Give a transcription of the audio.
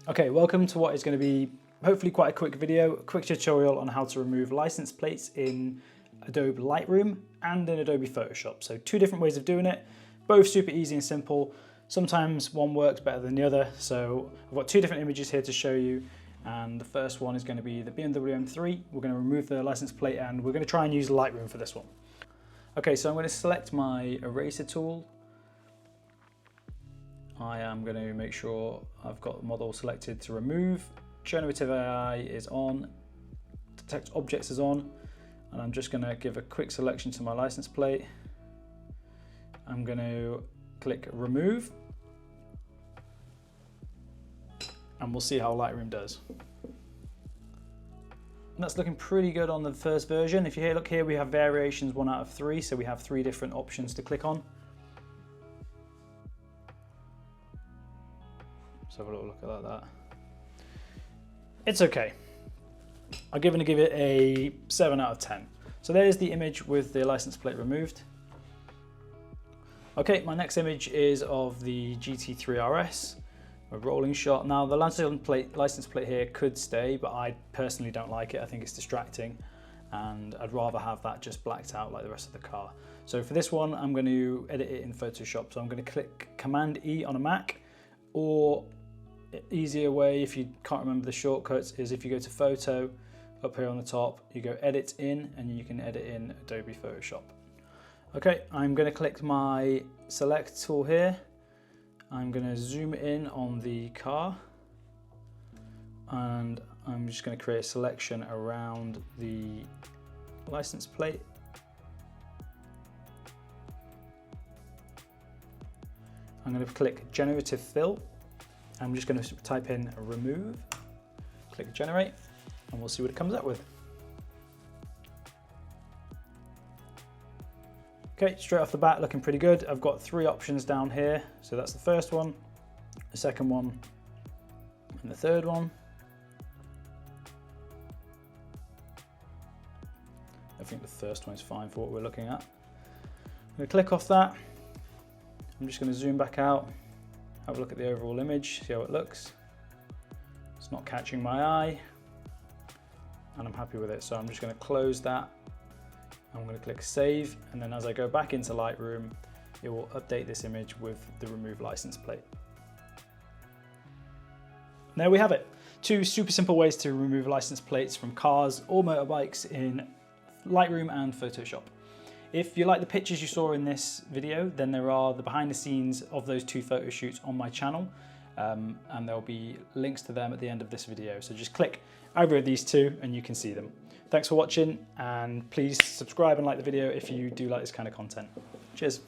Okay, welcome to what is going to be hopefully quite a quick video, a quick tutorial on how to remove license plates in Adobe Lightroom and in Adobe Photoshop. So two different ways of doing it, both super easy and simple. Sometimes one works better than the other. So I've got two different images here to show you. And the first one is going to be the BMW M3. We're going to remove the license plate and we're going to try and use Lightroom for this one. Okay, so I'm going to select my eraser tool. I am going to make sure I've got the model selected to remove. Generative AI is on, detect objects is on, and I'm just going to give a quick selection to my license plate. I'm going to click remove, and we'll see how Lightroom does. And that's looking pretty good on the first version. If you look here, we have variations 1 out of 3, so we have 3 different options to click on. Let's have a little look at that. It's okay. I'm going to give it a 7 out of 10. So there's the image with the license plate removed. Okay, my next image is of the GT3 RS, a rolling shot. Now the license plate here could stay, but I personally don't like it. I think it's distracting and I'd rather have that just blacked out like the rest of the car. So for this one, I'm going to edit it in Photoshop. So I'm going to click Command E on a Mac, or easier way, if you can't remember the shortcuts, is if you go to Photo, up here on the top, you go Edit In, and you can edit in Adobe Photoshop. Okay, I'm going to click my Select tool here. I'm going to zoom in on the car, and I'm just going to create a selection around the license plate. I'm going to click Generative Fill. I'm just going to type in remove, click generate, and we'll see what it comes up with. Okay, straight off the bat, looking pretty good. I've got 3 options down here. So that's the first one, the second one, and the third one. I think the first one is fine for what we're looking at. I'm going to click off that. I'm just going to zoom back out. Have a look at the overall image, see how it looks. It's not catching my eye, and I'm happy with it. So I'm just going to close that. I'm going to click Save, and then as I go back into Lightroom, it will update this image with the remove license plate. And there we have it. 2 super simple ways to remove license plates from cars or motorbikes in Lightroom and Photoshop. If you like the pictures you saw in this video, then there are the behind the scenes of those 2 photo shoots on my channel, and there'll be links to them at the end of this video. So just click either of these 2 and you can see them. Thanks for watching, and please subscribe and like the video if you do like this kind of content. Cheers.